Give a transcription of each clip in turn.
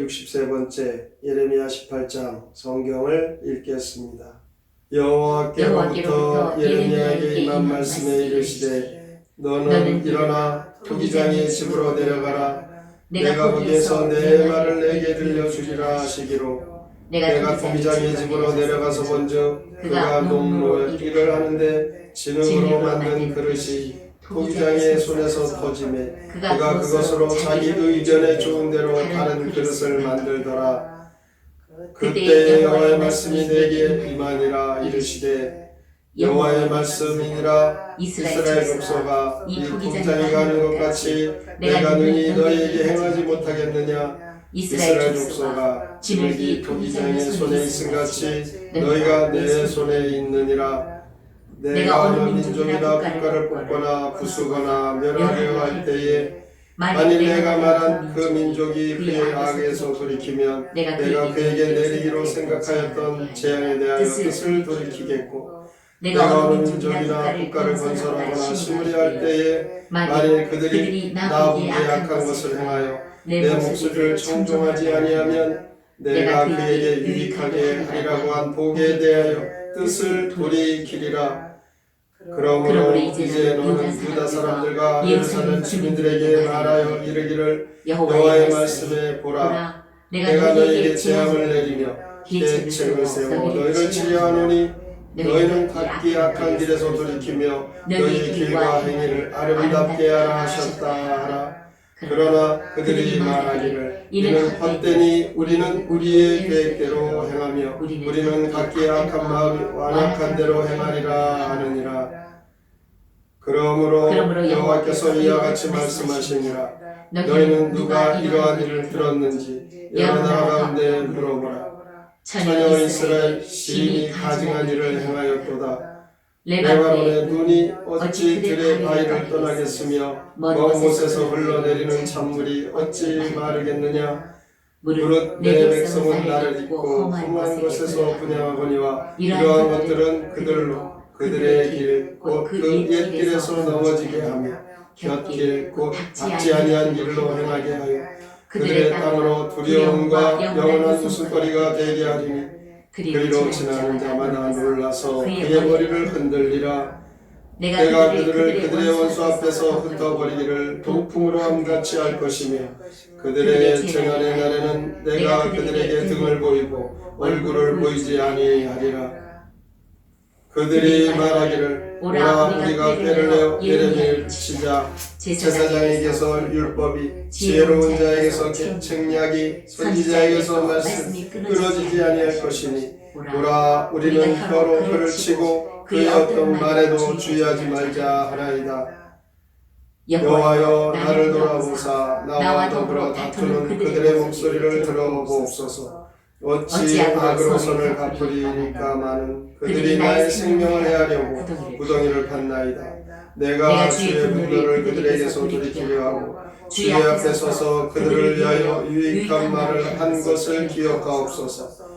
463번째 예레미야 18장 성경을 읽겠습니다. 여호와께로부터 예레미야에게 임한 말씀에 이르시되 너는 일어나 토기장의 집으로 내려가라. 내가 거기에서 내 말을 내게 들려주리라 하시기로 내가 토기장의 집으로 내려가서 본즉 그가 농노일을 하는데 진흙으로 만든 그릇이 토기장의 손에서 터지매 그가 그것으로 자기 의견에 좋은 대로 다른 그릇을 만들더라. 그때 여호와의 말씀이 내게 임하니라. 이르시되 여호와의 말씀이니라. 이스라엘 족속아, 이 토기장이 가는 것 같이 내가 능히 너희에게 행하지 못하겠느냐. 이스라엘 족속아, 진흙이 토기장의 손에 있음같이 너희가 내 손에 있느니라. 내가 어느 민족이나 국가를 뽑거나 부수거나 멸하려 할 때에 만일 내가 말한 그 민족이 그의 악에서 돌이키면 내가 그에게 내리기로 생각하였던 재앙에 대하여 뜻을 돌이키겠고 내가 어느 민족이나 국가를 건설하거나 심으려 할 때에 만일 그들이 나보기에 악한 것을 행하여 내 목소리를 청종하지 아니하면 내가 그에게 유익하게 하리라고 한 복에 대하여 뜻을 돌이키리라. 그러므로 이제 너는 유다 사람들과 예루살렘 주민들에게 말하여 이르기를 여호와의 말씀에 보라. 내가 너희에게 재앙을 내리며 계책을 세워 너희를 치려하노니 너희는 각기 악한 길에서 돌이키며 너희의 길과 행위를 아름답게 하라 하셨다 하라. 그러나 그들이 말하기를 이는 헛되니 우리는 우리의 계획대로 행하며 우리는 각기 악한 마음 완악한 대로 행하리라 하느니라. 그러므로 여호와께서 이와 같이 말씀하시니라. 너희는 누가 이러한 일을 들었는지 여러 나라 가운데 물어보라. 처녀 이스라엘 시인이 가증한 일을 행하였도다. 레바논의 눈이 어찌 들의 바위를 떠나겠으며 먼 곳에서 흘러내리는 찬물이 어찌 마르겠느냐. 무릇 내 백성은 나를 잊고 험한 곳에서 분양하거니와 이러한 것들은 그들로 그들의 길 곧 그 옛 길에서 넘어지게 하며 곁길 곧 닿지 아니한 길로 행하게 하여 그들의 땅으로 두려움과 영원한 웃음거리가 되게 하리니 그리로 지나는 자마다 놀라서 그의 머리를 흔들리라. 내가 그들을 그들의 원수 앞에서 흩어버리기를 동풍으로 함같이 할 것이며 그들의 재난의 날에는 내가 그들에게 등을 보이고 얼굴을 보이지 아니하리라. 그들이 말하기를 오라 우리가 꾀를 내어 예레미야를 치자. 제사장에게서 율법이 지혜로운 자에게서 책략이 선지자에게서 말씀이 끊어지지 아니할 것이니 오라 우리는 혀로 혀를 치고 그의 어떤 말에도 주의하지 말자 하나이다. 여호와여 나를 돌아보사 나와 더불어 다투는 그들의 목소리를 들어보옵소서. 어찌 악으로 선을 갚으리니까 많은 그들이 나의 생명을 해하려고 구덩이를 팠나이다. 내가 주의 분노를 그들에게서 돌이키려 하고 주의 앞에 서서 그들을 위하여 유익한 말을 한 것을 기억하옵소서.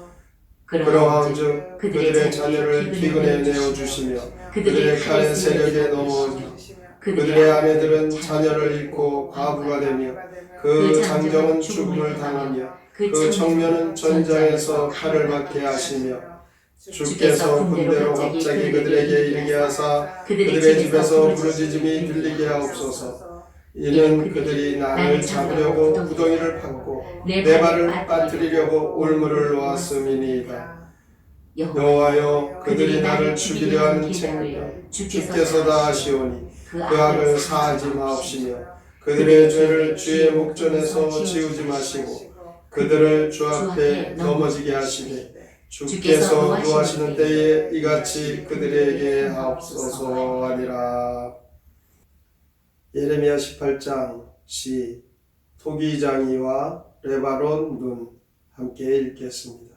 그러한즉 그들의 자녀를 기근에 내어주시며 그들의 칼의 세력에 넘어오며 그들의 아내들은 자녀를 잃고 과부가 되며 그 장정은 죽음을 당하며 그 청년은 전장에서 칼을 맞게 하시며 주께서 군대로 갑자기 그들에게 이르게 하사 그들의 집에서 부르짖음이 들리게 하옵소서. 이는 그들이 나를 잡으려고 구덩이를 팠고 내 발을 빠뜨리려고 올무를 놓았음이니이다. 여호와여 그들이 나를 죽이려 하는 책략 주께서 다 하시오니 그 악을 사하지 마옵시며 그들의 죄를 주의 목전에서 지우지 마시고 그들을 주 앞에 넘어지게 하시되 주께서 노하시는 때에 이같이 그들에게 하옵소서 하니라. 예레미야 18장 시 토기장이와 레바논 눈 함께 읽겠습니다.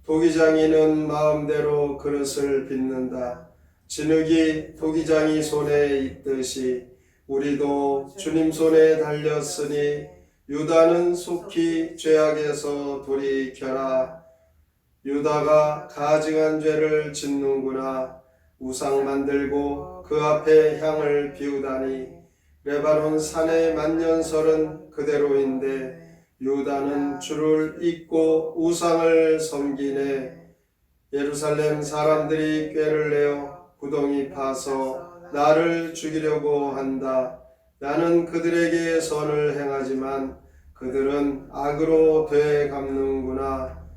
토기장이는 마음대로 그릇을 빚는다. 진흙이 토기장이 손에 있듯이 우리도 주님 손에 달렸으니 유다는 속히 죄악에서 돌이켜라. 유다가 가증한 죄를 짓는구나. 우상 만들고 그 앞에 향을 피우다니 레바논 산의 만년설은 그대로인데 유다는 주를 잊고 우상을 섬기네. 예루살렘 사람들이 꾀를 내어 구덩이 파서 나를 죽이려고 한다. 나는 그들에게 선을 행하지만 그들은 악으로 되갚는구나.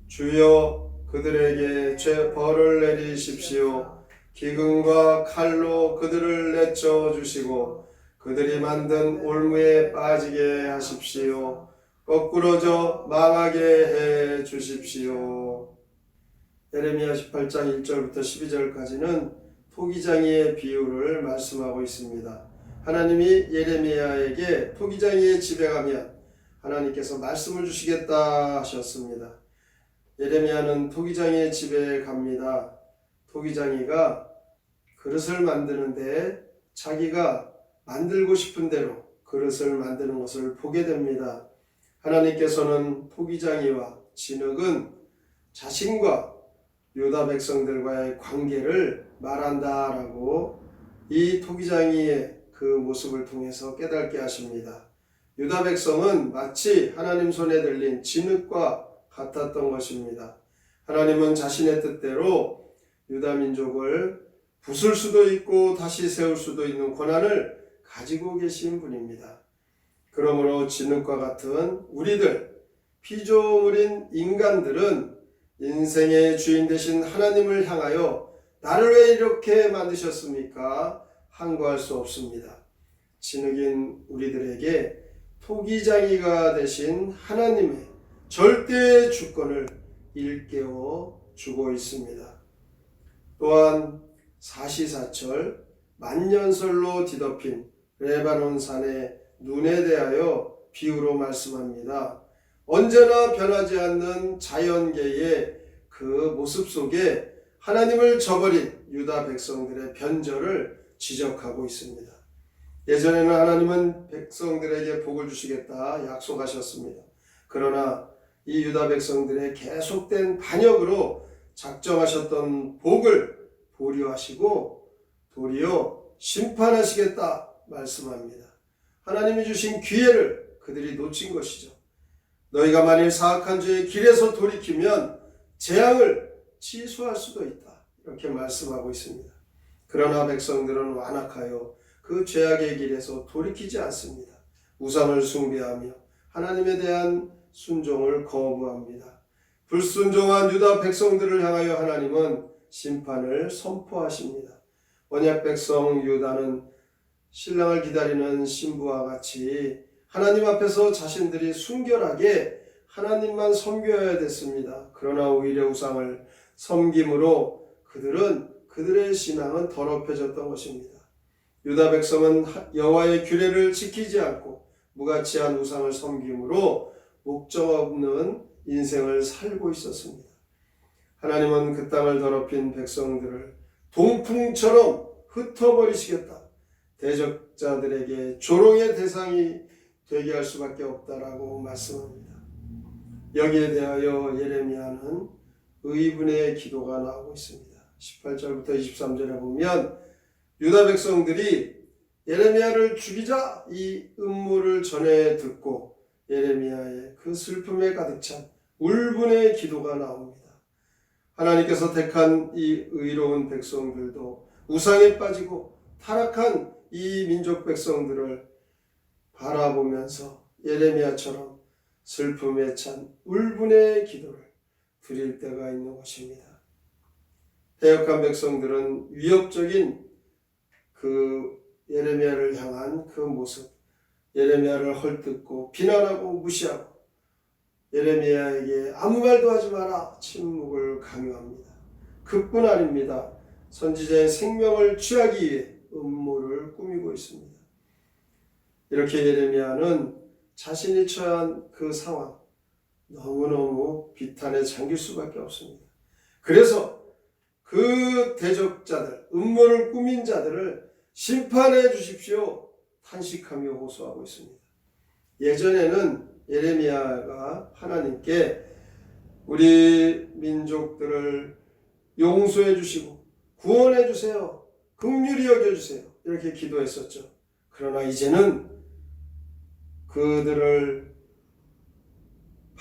주여 그들에게 벌을 내리십시오. 기근과 칼로 그들을 내쳐 주시고 그들이 만든 올무에 빠지게 하십시오. 거꾸러져 망하게 해 주십시오. 예레미야 18장 1절부터 12절까지는 토기장이의 비유를 말씀하고 있습니다. 하나님이 예레미야에게 토기장이의 집에 가면 하나님께서 말씀을 주시겠다 하셨습니다. 예레미야는 토기장이의 집에 갑니다. 토기장이가 그릇을 만드는데 자기가 만들고 싶은 대로 그릇을 만드는 것을 보게 됩니다. 하나님께서는 토기장이와 진흙은 자신과 유다 백성들과의 관계를 말한다라고 이 토기장이의 그 모습을 통해서 깨닫게 하십니다. 유다 백성은 마치 하나님 손에 들린 진흙과 같았던 것입니다. 하나님은 자신의 뜻대로 유다 민족을 부술 수도 있고 다시 세울 수도 있는 권한을 가지고 계신 분입니다. 그러므로 진흙과 같은 우리들, 피조물인 인간들은 인생의 주인 되신 하나님을 향하여 나를 왜 이렇게 만드셨습니까? 항거할 수 없습니다. 진흙인 우리들에게 토기장이가 되신 하나님의 절대 주권을 일깨워 주고 있습니다. 또한 사시사철 만년설로 뒤덮인 레바논 산의 눈에 대하여 비유로 말씀합니다. 언제나 변하지 않는 자연계의 그 모습 속에 하나님을 저버린 유다 백성들의 변절을 지적하고 있습니다. 예전에는 하나님은 백성들에게 복을 주시겠다 약속하셨습니다. 그러나 이 유다 백성들의 계속된 반역으로 작정하셨던 복을 보류하시고 도리어 심판하시겠다 말씀합니다. 하나님이 주신 기회를 그들이 놓친 것이죠. 너희가 만일 사악한 죄의 길에서 돌이키면 재앙을 취소할 수도 있다. 이렇게 말씀하고 있습니다. 그러나 백성들은 완악하여 그 죄악의 길에서 돌이키지 않습니다. 우상을 숭배하며 하나님에 대한 순종을 거부합니다. 불순종한 유다 백성들을 향하여 하나님은 심판을 선포하십니다. 언약 백성 유다는 신랑을 기다리는 신부와 같이 하나님 앞에서 자신들이 순결하게 하나님만 섬겨야 됐습니다. 그러나 오히려 우상을 섬김으로 그들의 신앙은 더럽혀졌던 것입니다. 유다 백성은 여호와의 규례를 지키지 않고 무가치한 우상을 섬김으로 목적 없는 인생을 살고 있었습니다. 하나님은 그 땅을 더럽힌 백성들을 동풍처럼 흩어버리시겠다. 대적자들에게 조롱의 대상이 되게 할 수밖에 없다라고 말씀합니다. 여기에 대하여 예레미야는 의분의 기도가 나오고 있습니다. 18절부터 23절에 보면 유다 백성들이 예레미야를 죽이자 이 음모를 전해 듣고 예레미야의 그 슬픔에 가득 찬 울분의 기도가 나옵니다. 하나님께서 택한 이 의로운 백성들도 우상에 빠지고 타락한 이 민족 백성들을 바라보면서 예레미야처럼 슬픔에 찬 울분의 기도를 드릴 때가 있는 것입니다. 패역한 백성들은 위협적인 그 예레미야를 향한 그 모습, 예레미야를 헐뜯고 비난하고 무시하고 예레미야에게 아무 말도 하지 마라 침묵을 강요합니다. 그뿐 아닙니다. 선지자의 생명을 취하기 위해 음모를 꾸미고 있습니다. 이렇게 예레미야는 자신이 처한 그 상황 너무너무 비탄에 잠길 수밖에 없습니다. 그래서 그 대적자들, 음모를 꾸민 자들을 심판해 주십시오 탄식하며 호소하고 있습니다. 예전에는 예레미야가 하나님께 우리 민족들을 용서해 주시고 구원해 주세요, 긍휼히 여겨 주세요 이렇게 기도했었죠. 그러나 이제는 그들을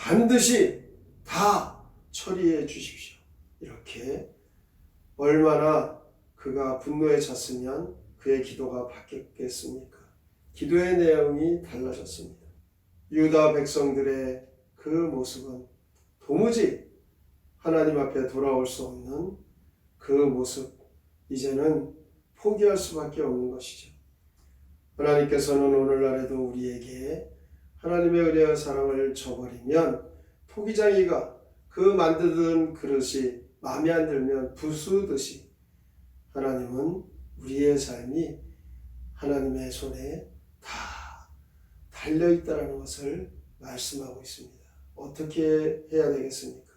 반드시 다 처리해 주십시오. 이렇게 얼마나 그가 분노에 찼으면 그의 기도가 바뀌었겠습니까? 기도의 내용이 달라졌습니다. 유다 백성들의 그 모습은 도무지 하나님 앞에 돌아올 수 없는 그 모습, 이제는 포기할 수밖에 없는 것이죠. 하나님께서는 오늘날에도 우리에게 하나님의 은혜와 사랑을 저버리면 토기장이가 그 만드는 그릇이 마음에 안 들면 부수듯이 하나님은 우리의 삶이 하나님의 손에 다 달려있다는 것을 말씀하고 있습니다. 어떻게 해야 되겠습니까?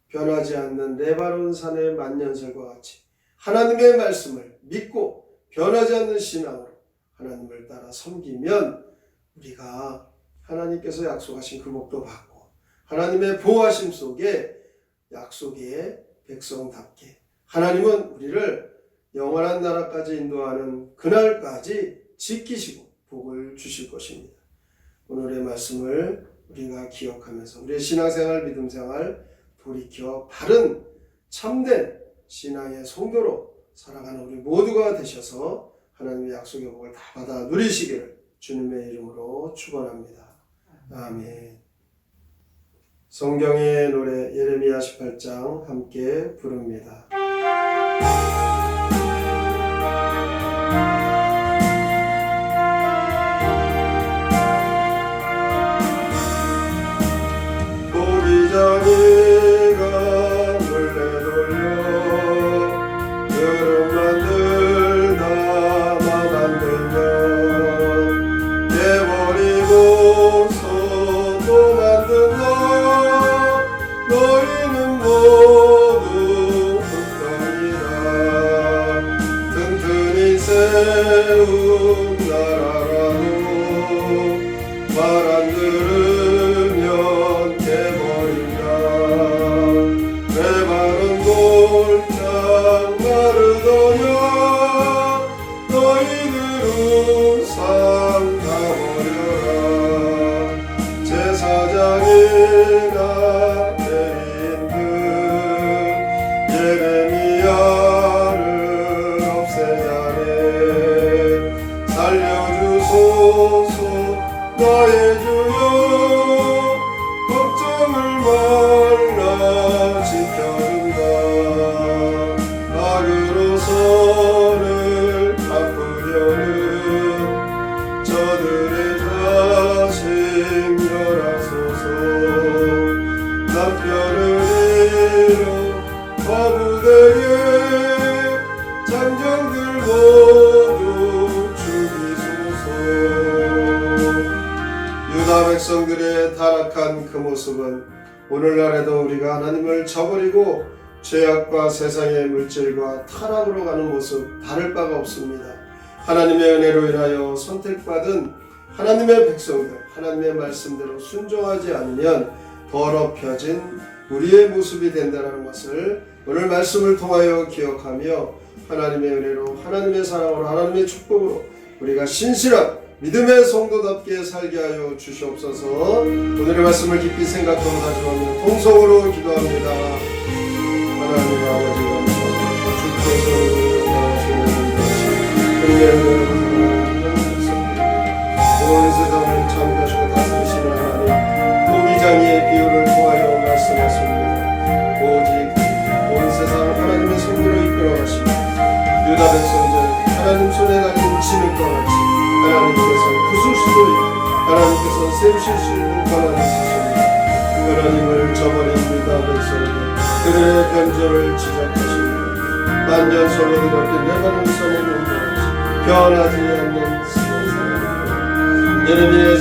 변하지 않는 레바논 산의 만년설과 같이 하나님의 말씀을 믿고 변하지 않는 신앙으로 하나님을 따라 섬기면 우리가 하나님께서 약속하신 그 복도 받고 하나님의 보호하심 속에 약속의 백성답게 하나님은 우리를 영원한 나라까지 인도하는 그날까지 지키시고 복을 주실 것입니다. 오늘의 말씀을 우리가 기억하면서 우리의 신앙생활, 믿음생활 돌이켜 바른 참된 신앙의 성도로 살아가는 우리 모두가 되셔서 하나님의 약속의 복을 다 받아 누리시기를 주님의 이름으로 축원합니다. 아멘. 성경의 노래 예레미야 18장 함께 부릅니다. 토기장이가 몰래 돌려 그릇 만들다 만들면 깨버리고서 또 만든다. 너희는 모두 흙덩이라. 튼튼히 세운 나라라도 말 안 들으면 깨버린다. 레바논 골장 마르더냐. 너희들은 상 가버려라. 제사장이나 대인들 예레미야를 없애자네. 살려주소서 나의 주여. 걱정을 말라 지켜준다. 악으로 선을 갚으려는 저들의 자식 멸하소서. 남편을 잃어 과부되게 장정들 모두 죽이소서. 유다 백성들의 타락한 그 모습은 오늘날에도 우리가 하나님을 저버리고 죄악과 세상의 물질과 타락으로 가는 모습 다를 바가 없습니다. 하나님의 은혜로 인하여 선택받은 하나님의 백성들, 하나님의 말씀대로 순종하지 않으면 더럽혀진 우리의 모습이 된다는 것을 오늘 말씀을 통하여 기억하며 하나님의 은혜로, 하나님의 사랑으로, 하나님의 축복으로 우리가 신실한 믿음의 성도답게 살게 하여 주시옵소서. 오늘의 말씀을 깊이 생각하고 다짐하며 통성으로 기도합니다. 하나님 아버지 감사합니다. 주께서 나아주시는 것이 은혜를 온 세상을 창조하시고 다스리시는 하나님, 토기장이의 비유를 통하여 말씀하십니다. 오직 온 세상을 하나님의 손으로 이끌어가시고 유다 백성들 하나님 손에 달린 진흙과 같이 하나님께서 부술 수도 있고 하나님께서 세우실 수 있는 권한이 있으십니다. 하나님을 저버린 유다 백성들 그들의 변절을 지적하십니다. 만년설로 드렸던 레바논 산의 용도같이 변하지 않는 신성사를 예레미야의